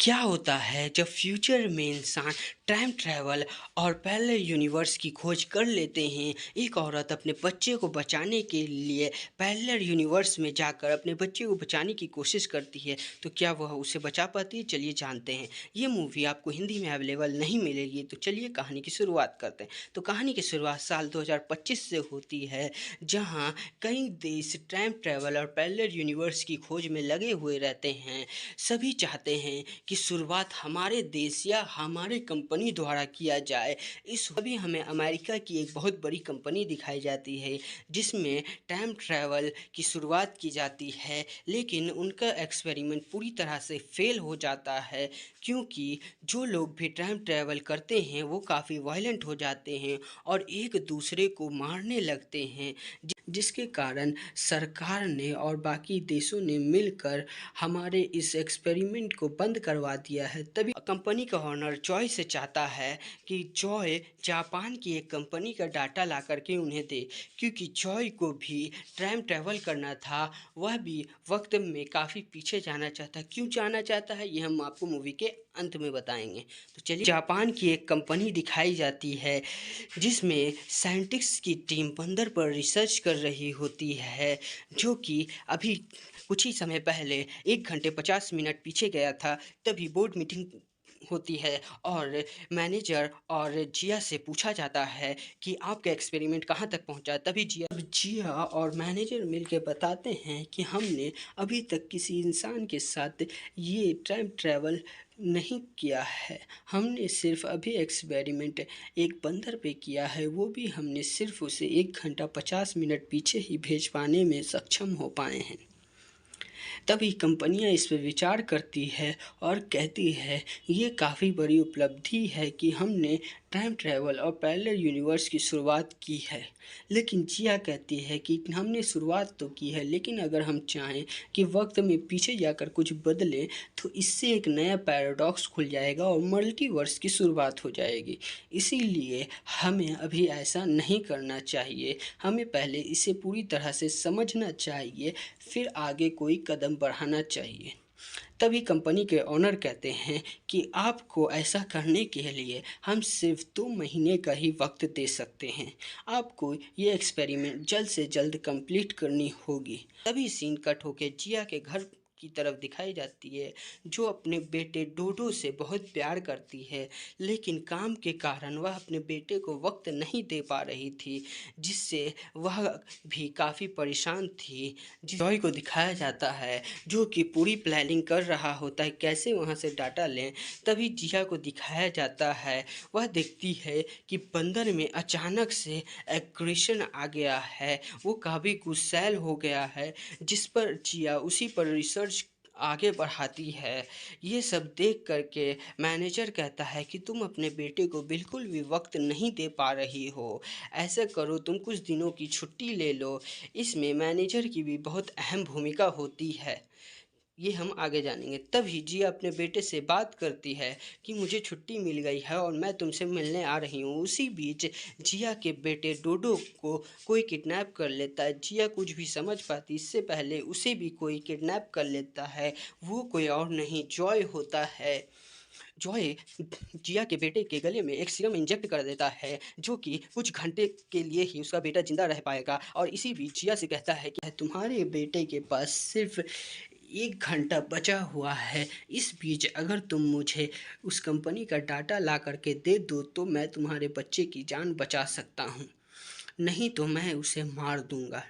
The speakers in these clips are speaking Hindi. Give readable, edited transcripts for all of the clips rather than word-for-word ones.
क्या होता है जब फ्यूचर में इंसान टाइम ट्रैवल और पैरेलल यूनिवर्स की खोज कर लेते हैं। एक औरत अपने बच्चे को बचाने के लिए पैरेलल यूनिवर्स में जाकर अपने बच्चे को बचाने की कोशिश करती है, तो क्या वह उसे बचा पाती है? चलिए जानते हैं। ये मूवी आपको हिंदी में अवेलेबल नहीं मिलेगी, तो चलिए कहानी की शुरुआत करते हैं। तो कहानी की शुरुआत साल 2025 से होती है, जहाँ कई देश टाइम ट्रैवल और पैरेलल यूनिवर्स की खोज में लगे हुए रहते हैं। सभी चाहते हैं कि शुरुआत हमारे देश या हमारे कंपनी द्वारा किया जाए। इस अभी हमें अमेरिका की एक बहुत बड़ी कंपनी दिखाई जाती है, जिसमें टाइम ट्रैवल की शुरुआत की जाती है, लेकिन उनका एक्सपेरिमेंट पूरी तरह से फेल हो जाता है, क्योंकि जो लोग भी टाइम ट्रैवल करते हैं वो काफ़ी वायलेंट हो जाते हैं और एक दूसरे को मारने लगते हैं, जिसके कारण सरकार ने और बाकी देशों ने मिलकर हमारे इस एक्सपेरिमेंट को बंद करवा दिया है। तभी कंपनी का ओनर जॉय से चाहता है कि जॉय जापान की एक कंपनी का डाटा ला करके उन्हें दे, क्योंकि जॉय को भी टाइम ट्रैवल करना था। वह भी वक्त में काफ़ी पीछे जाना चाहता। क्यों जाना चाहता है, ये हम आपको मूवी के अंत में बताएंगे। तो चलिए, जापान की एक कंपनी दिखाई जाती है, जिसमें साइंटिस्ट की टीम बंदर पर रिसर्च कर रही होती है, जो कि अभी कुछ ही समय पहले 1 घंटे 50 मिनट पीछे गया था। तभी बोर्ड मीटिंग होती है और मैनेजर और जिया से पूछा जाता है कि आपका एक्सपेरिमेंट कहाँ तक पहुँचा। तभी जिया और मैनेजर मिलकर बताते हैं कि हमने अभी तक किसी इंसान के साथ ये टाइम ट्रैवल नहीं किया है। हमने सिर्फ अभी एक्सपेरिमेंट एक बंदर पे किया है, वो भी हमने सिर्फ उसे 1 घंटा 50 मिनट पीछे ही भेज पाने में सक्षम हो पाए हैं। तभी कंपनियां इस पर विचार करती है और कहती है ये काफ़ी बड़ी उपलब्धि है कि हमने टाइम ट्रैवल और पैरेलल यूनिवर्स की शुरुआत की है। लेकिन जिया कहती है कि हमने शुरुआत तो की है, लेकिन अगर हम चाहें कि वक्त में पीछे जाकर कुछ बदलें तो इससे एक नया पैराडॉक्स खुल जाएगा और मल्टीवर्स की शुरुआत हो जाएगी। इसीलिए हमें अभी ऐसा नहीं करना चाहिए। हमें पहले इसे पूरी तरह से समझना चाहिए, फिर आगे कोई कदम बढ़ाना चाहिए। तभी कंपनी के ओनर कहते हैं कि आपको ऐसा करने के लिए हम सिर्फ 2 महीने का ही वक्त दे सकते हैं। आपको ये एक्सपेरिमेंट जल्द से जल्द कंप्लीट करनी होगी। तभी सीन कट होके जिया के घर की तरफ दिखाई जाती है, जो अपने बेटे डोडो से बहुत प्यार करती है, लेकिन काम के कारण वह अपने बेटे को वक्त नहीं दे पा रही थी, जिससे वह भी काफ़ी परेशान थी। जॉय को दिखाया जाता है, जो कि पूरी प्लानिंग कर रहा होता है कैसे वहाँ से डाटा लें। तभी जिया को दिखाया जाता है, वह देखती है कि बंदर में अचानक से एग्रेशन आ गया है, वो काफ़ी गुस्सैल हो गया है, जिस पर जिया उसी पर रिसर्च आगे बढ़ाती है। ये सब देख करके मैनेजर कहता है कि तुम अपने बेटे को बिल्कुल भी वक्त नहीं दे पा रही हो, ऐसा करो तुम कुछ दिनों की छुट्टी ले लो। इसमें मैनेजर की भी बहुत अहम भूमिका होती है, ये हम आगे जानेंगे। तभी जिया अपने बेटे से बात करती है कि मुझे छुट्टी मिल गई है और मैं तुमसे मिलने आ रही हूँ। उसी बीच जिया के बेटे डोडो को कोई किडनैप कर लेता है। जिया कुछ भी समझ पाती इससे पहले उसे भी कोई किडनैप कर लेता है। वो कोई और नहीं, जॉय होता है। जॉय जिया के बेटे के गले में एक सीरम इंजेक्ट कर देता है, जो कि कुछ घंटे के लिए ही उसका बेटा जिंदा रह पाएगा। और इसी बीच जिया से कहता है कि तुम्हारे बेटे के पास सिर्फ 1 घंटा बचा हुआ है। इस बीच अगर तुम मुझे उस कंपनी का डाटा ला करके दे दो तो मैं तुम्हारे बच्चे की जान बचा सकता हूँ, नहीं तो मैं उसे मार दूंगा।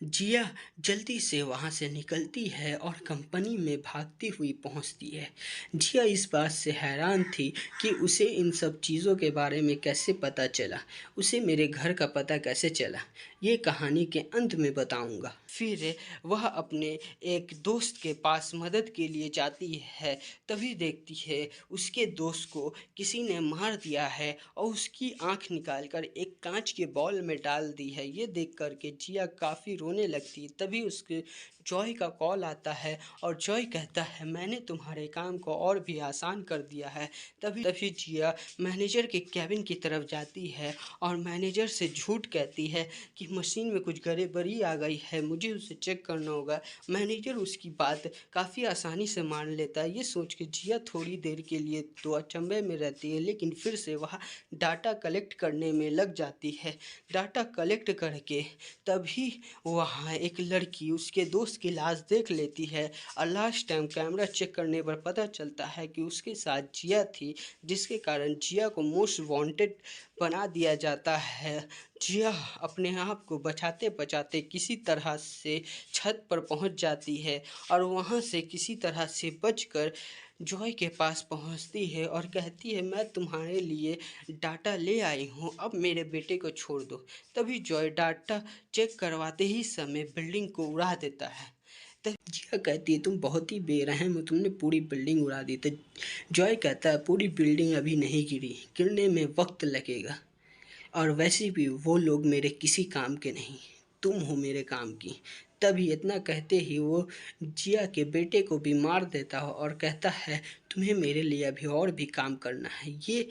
जिया जल्दी से वहाँ से निकलती है और कंपनी में भागती हुई पहुँचती है। जिया इस बात से हैरान थी कि उसे इन सब चीज़ों के बारे में कैसे पता चला, उसे मेरे घर का पता कैसे चला, ये कहानी के अंत में बताऊंगा। फिर वह अपने एक दोस्त के पास मदद के लिए जाती है, तभी देखती है उसके दोस्त को किसी ने मार दिया है और उसकी आंख निकालकर एक कांच के बॉल में डाल दी है। ये देख कर के जिया काफ़ी रोने लगती है। तभी उसके जॉय का कॉल आता है और जॉय कहता है मैंने तुम्हारे काम को और भी आसान कर दिया है। तभी तभी जिया मैनेजर के कैबिन की तरफ जाती है और मैनेजर से झूठ कहती है कि मशीन में कुछ गड़बड़ी आ गई है, मुझे उसे चेक करना होगा। मैनेजर उसकी बात काफ़ी आसानी से मान लेता है। ये सोच के जिया थोड़ी देर के लिए तो अचंभे में रहती है, लेकिन फिर से वह डाटा कलेक्ट करने में लग जाती है। डाटा कलेक्ट करके तभी वहाँ एक लड़की उसके दोस्त की लाश देख लेती है और लास्ट टाइम कैमरा चेक करने पर पता चलता है कि उसके साथ जिया थी, जिसके कारण जिया को मोस्ट वांटेड बना दिया जाता है। जिया अपने आप को बचाते बचाते किसी तरह से छत पर पहुंच जाती है और वहां से किसी तरह से बचकर जॉय के पास पहुंचती है और कहती है मैं तुम्हारे लिए डाटा ले आई हूं, अब मेरे बेटे को छोड़ दो। तभी जॉय डाटा चेक करवाते ही समय बिल्डिंग को उड़ा देता है। तब जिया कहती है तुम बहुत ही बेरहम हो, तुमने पूरी बिल्डिंग उड़ा दी। तो जॉय कहता है पूरी बिल्डिंग अभी नहीं गिरी, गिरने में वक्त लगेगा, और वैसे भी वो लोग मेरे किसी काम के नहीं, तुम हो मेरे काम की। तभी इतना कहते ही वो जिया के बेटे को भी मार देता है और कहता है तुम्हें मेरे लिए अभी और भी काम करना है, ये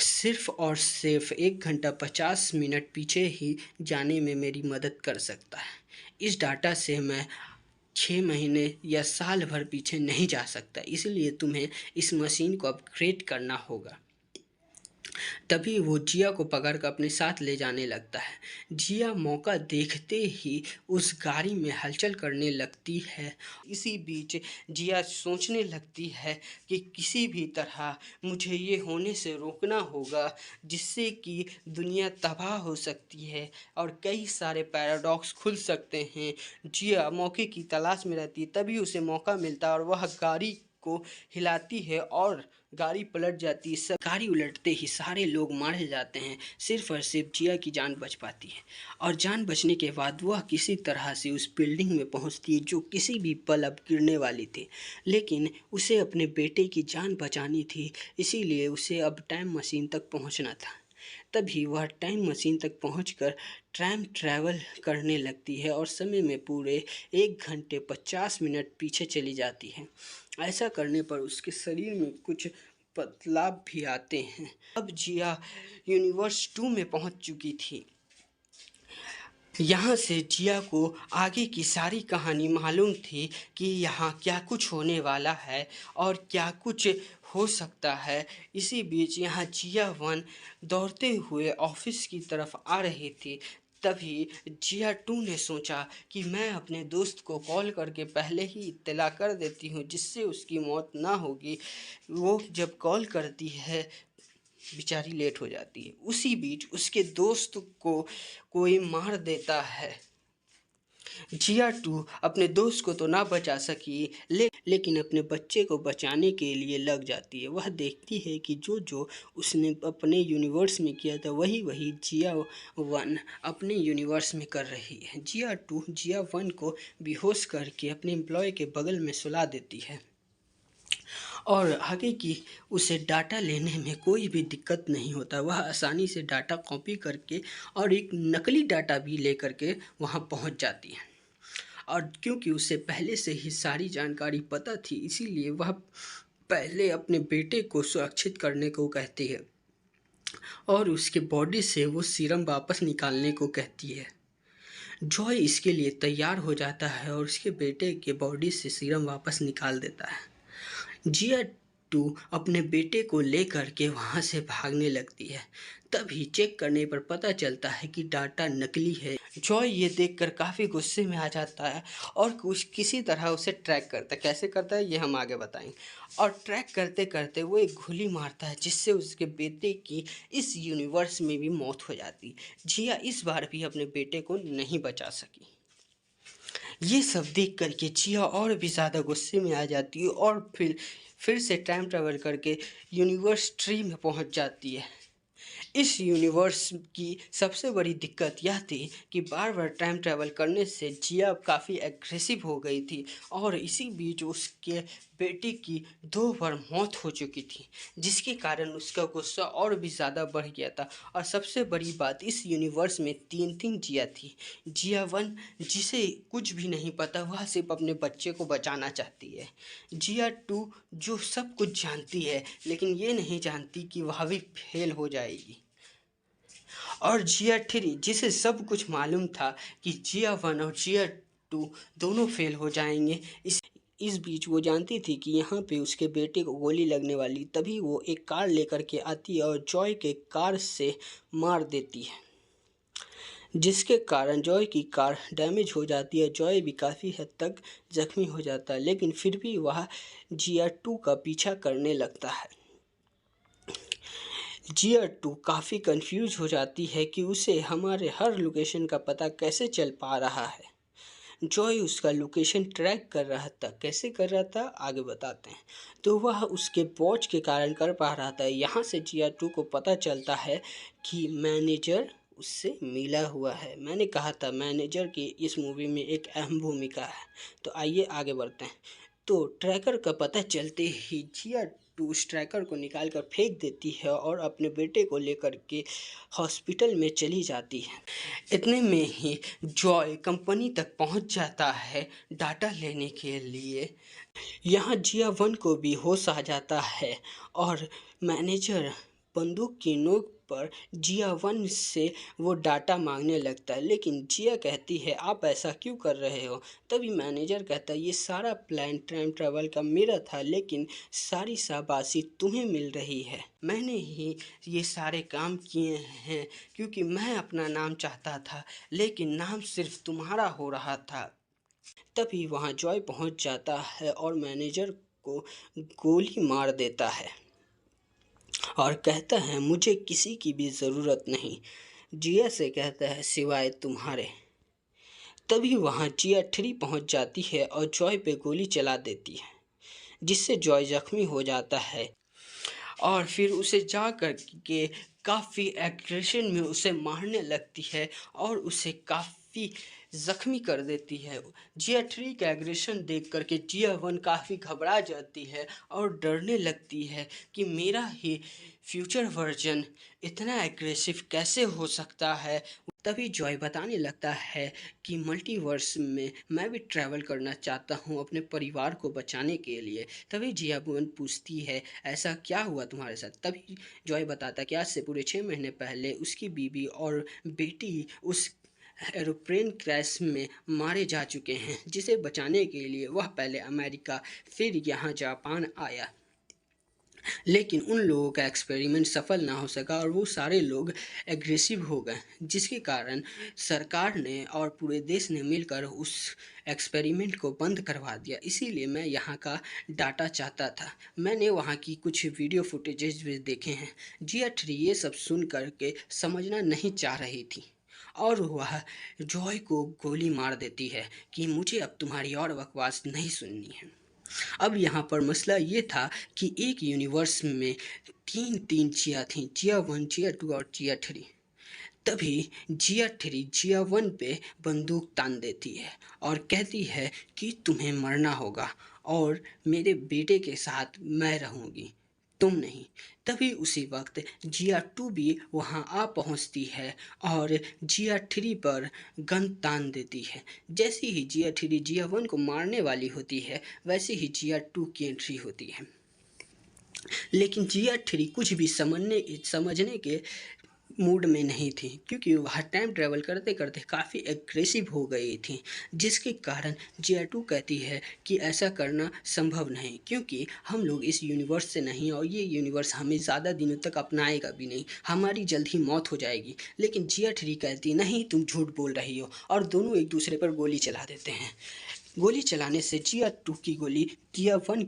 सिर्फ और सिर्फ 1 घंटा 50 मिनट पीछे ही जाने में मेरी मदद कर सकता है। इस डाटा से मैं 6 महीने या साल भर पीछे नहीं जा सकता, इसलिए तुम्हें इस मशीन को अपग्रेड करना होगा। तभी वो जिया को पकड़कर अपने साथ ले जाने लगता है। जिया मौका देखते ही उस गाड़ी में हलचल करने लगती है। इसी बीच जिया सोचने लगती है कि किसी भी तरह मुझे ये होने से रोकना होगा, जिससे कि दुनिया तबाह हो सकती है और कई सारे पैराडॉक्स खुल सकते हैं। जिया मौके की तलाश में रहती है, तभी उसे मौका मिलता है और वह गाड़ी को हिलाती है और गाड़ी पलट जाती है। सब गाड़ी उलटते ही सारे लोग मारे जाते हैं, सिर्फ और सिर्फ जिया की जान बच पाती है। और जान बचने के बाद वह किसी तरह से उस बिल्डिंग में पहुंचती है जो किसी भी पल अब गिरने वाली थी, लेकिन उसे अपने बेटे की जान बचानी थी, इसीलिए उसे अब टाइम मशीन तक पहुंचना था। तभी वह टाइम मशीन तक पहुंचकर टाइम ट्रैवल करने लगती है और समय में पूरे 1 घंटे 50 मिनट पीछे चली जाती है। ऐसा करने पर उसके शरीर में कुछ बदलाव भी आते हैं। अब जिया यूनिवर्स 2 में पहुंच चुकी थी। यहाँ से जिया को आगे की सारी कहानी मालूम थी कि यहाँ क्या कुछ होने वाला है और क्या कुछ हो सकता है। इसी बीच यहाँ जिया 1 दौड़ते हुए ऑफिस की तरफ आ रही थी। तभी जिया 2 ने सोचा कि मैं अपने दोस्त को कॉल करके पहले ही इत्तला कर देती हूँ, जिससे उसकी मौत ना होगी। वो जब कॉल करती है बेचारी लेट हो जाती है। उसी बीच उसके दोस्त को कोई मार देता है। जिया 2 अपने दोस्त को तो ना बचा सकी, लेकिन अपने बच्चे को बचाने के लिए लग जाती है। वह देखती है कि जो जो उसने अपने यूनिवर्स में किया था वही वही जिया 1 अपने यूनिवर्स में कर रही है। जिया 2 जिया 1 को बेहोश करके अपने एम्प्लॉय के बगल में सुला देती है और आगे की उसे डाटा लेने में कोई भी दिक्कत नहीं होता। वह आसानी से डाटा कॉपी करके और एक नकली डाटा भी लेकर के वहाँ पहुँच जाती है। और क्योंकि उसे पहले से ही सारी जानकारी पता थी, इसीलिए वह पहले अपने बेटे को सुरक्षित करने को कहती है और उसके बॉडी से वो सीरम वापस निकालने को कहती है। जॉय इसके लिए तैयार हो जाता है और उसके बेटे के बॉडी से सीरम वापस निकाल देता है। जिया 2 अपने बेटे को लेकर के वहाँ से भागने लगती है। तभी चेक करने पर पता चलता है कि डाटा नकली है। जॉय ये देखकर काफ़ी गुस्से में आ जाता है और कुछ किसी तरह उसे ट्रैक करता है। कैसे करता है ये हम आगे बताएंगे। और ट्रैक करते करते वो एक गोली मारता है, जिससे उसके बेटे की इस यूनिवर्स में भी मौत हो जाती। जिया इस बार भी अपने बेटे को नहीं बचा सकी। ये सब देख करके जिया और भी ज़्यादा गुस्से में आ जाती है और फिर से टाइम ट्रैवल करके यूनिवर्स 3 में पहुंच जाती है। इस यूनिवर्स की सबसे बड़ी दिक्कत यह थी कि बार बार टाइम ट्रैवल करने से जिया काफ़ी एग्रेसिव हो गई थी और इसी बीच उसके बेटी की 2 बार मौत हो चुकी थी, जिसके कारण उसका गुस्सा और भी ज़्यादा बढ़ गया था। और सबसे बड़ी बात, इस यूनिवर्स में 3-3 जिया थी। जिया 1 जिसे कुछ भी नहीं पता, वह सिर्फ अपने बच्चे को बचाना चाहती है। जिया 2 जो सब कुछ जानती है, लेकिन ये नहीं जानती कि वह भी फेल हो जाएगी। और जिया 3 जिसे सब कुछ मालूम था कि जिया 1 और जिया 2 दोनों फेल हो जाएंगे। इस बीच वो जानती थी कि यहाँ पे उसके बेटे को गोली लगने वाली, तभी वो एक कार लेकर के आती है और जॉय के कार से मार देती है, जिसके कारण जॉय की कार डैमेज हो जाती है। जॉय भी काफ़ी हद तक जख्मी हो जाता है, लेकिन फिर भी वह जिया 2 का पीछा करने लगता है। जिया 2 काफ़ी कंफ्यूज हो जाती है कि उसे हमारे हर लोकेशन का पता कैसे चल पा रहा है। जॉय उसका लोकेशन ट्रैक कर रहा था। कैसे कर रहा था आगे बताते हैं। तो वह उसके वॉच के कारण कर पा रहा था। यहाँ से जिया 2 को पता चलता है कि मैनेजर उससे मिला हुआ है। मैंने कहा था मैनेजर की इस मूवी में एक अहम भूमिका है। तो आइए आगे बढ़ते हैं। तो ट्रैकर का पता चलते ही जिया 2 उस ट्रैकर को निकाल कर फेंक देती है और अपने बेटे को लेकर के हॉस्पिटल में चली जाती है। इतने में ही जॉय कंपनी तक पहुंच जाता है डाटा लेने के लिए। यहाँ जिया 1 को भी होश आ जाता है और मैनेजर बंदूक की नोक पर जिया 1 से वो डाटा मांगने लगता है, लेकिन जिया कहती है आप ऐसा क्यों कर रहे हो। तभी मैनेजर कहता है ये सारा प्लान टाइम ट्रैवल का मेरा था, लेकिन सारी शाबाशी तुम्हें मिल रही है। मैंने ही ये सारे काम किए हैं, क्योंकि मैं अपना नाम चाहता था, लेकिन नाम सिर्फ तुम्हारा हो रहा था। तभी वहाँ जॉय पहुँच जाता है और मैनेजर को गोली मार देता है और कहता है मुझे किसी की भी ज़रूरत नहीं। जिया से कहता है सिवाय तुम्हारे। तभी वहाँ जिया 3 पहुँच जाती है और जॉय पे गोली चला देती है, जिससे जॉय जख्मी हो जाता है और फिर उसे जा कर के काफ़ी एग्रेशन में उसे मारने लगती है और उसे काफ़ी ज़ख्मी कर देती है। जिया 3 का एग्रेशन देख कर के जिया 1 काफ़ी घबरा जाती है और डरने लगती है कि मेरा ही फ्यूचर वर्जन इतना एग्रेसिव कैसे हो सकता है। तभी जॉय बताने लगता है कि मल्टीवर्स में मैं भी ट्रैवल करना चाहता हूँ अपने परिवार को बचाने के लिए। तभी जिया 1 पूछती है ऐसा क्या हुआ तुम्हारे साथ। तभी जॉय बताता कि आज से पूरे 6 महीने पहले उसकी बीवी और बेटी उस एरोप्लेन क्रैश में मारे जा चुके हैं, जिसे बचाने के लिए वह पहले अमेरिका फिर यहाँ जापान आया, लेकिन उन लोगों का एक्सपेरिमेंट सफल ना हो सका और वो सारे लोग एग्रेसिव हो गए, जिसके कारण सरकार ने और पूरे देश ने मिलकर उस एक्सपेरिमेंट को बंद करवा दिया। इसीलिए मैं यहाँ का डाटा चाहता था। मैंने वहाँ की कुछ वीडियो फुटेजेस भी देखे हैं। जिया 3 ये सब सुन कर के समझना नहीं चाह रही थी और वह जॉय को गोली मार देती है कि मुझे अब तुम्हारी और बकवास नहीं सुननी है। अब यहाँ पर मसला ये था कि एक यूनिवर्स में 3 जिया थीं, जिया 1, जिया 2 और जिया 3। तभी जिया 3 जिया 1 पे बंदूक तान देती है और कहती है कि तुम्हें मरना होगा और मेरे बेटे के साथ मैं रहूँगी, तुम नहीं। तभी उसी वक्त जिया 2 भी वहाँ आ पहुँचती है और जिया 3 पर गन तान देती है। जैसे ही जिया 3 जिया 1 को मारने वाली होती है, वैसे ही जिया 2 की एंट्री होती है। लेकिन जिया 3 कुछ भी समझने के मूड में नहीं थी, क्योंकि वह टाइम ट्रैवल करते करते काफ़ी एग्रेसिव हो गई थी, जिसके कारण जिया 2 कहती है कि ऐसा करना संभव नहीं, क्योंकि हम लोग इस यूनिवर्स से नहीं और ये यूनिवर्स हमें ज़्यादा दिनों तक अपनाएगा भी नहीं, हमारी जल्द ही मौत हो जाएगी। लेकिन जिया 3 कहती नहीं तुम झूठ बोल रही हो और दोनों एक दूसरे पर गोली चला देते हैं। गोली चलाने से जिया 2 की गोली जिया 3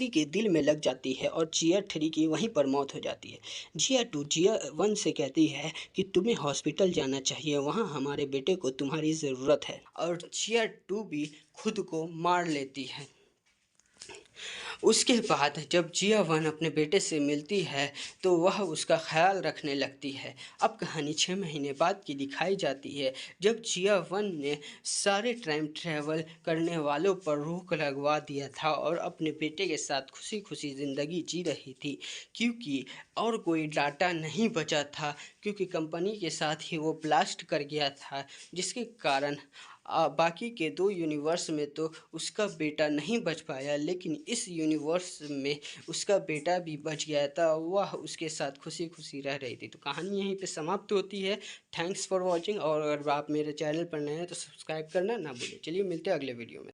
के दिल में लग जाती है और जिया 3 की वहीं पर मौत हो जाती है। जिया 2 जिया 1 से कहती है कि तुम्हें हॉस्पिटल जाना चाहिए, वहाँ हमारे बेटे को तुम्हारी ज़रूरत है, और जिया 2 भी खुद को मार लेती है। उसके बाद जब जिया वन अपने बेटे से मिलती है तो वह उसका ख्याल रखने लगती है। अब कहानी 6 महीने बाद की दिखाई जाती है, जब जिया वन ने सारे टाइम ट्रैवल करने वालों पर रोक लगवा दिया था और अपने बेटे के साथ खुशी खुशी ज़िंदगी जी रही थी, क्योंकि और कोई डाटा नहीं बचा था, क्योंकि कंपनी के साथ ही वो ब्लास्ट कर गया था, जिसके कारण बाकी के 2 यूनिवर्स में तो उसका बेटा नहीं बच पाया, लेकिन इस यूनिवर्स में उसका बेटा भी बच गया था। वह उसके साथ खुशी खुशी रह रही थी। तो कहानी यहीं पे समाप्त होती है। थैंक्स फॉर वॉचिंग, और अगर आप मेरे चैनल पर नए हैं तो सब्सक्राइब करना ना भूलें। चलिए मिलते हैं अगले वीडियो में।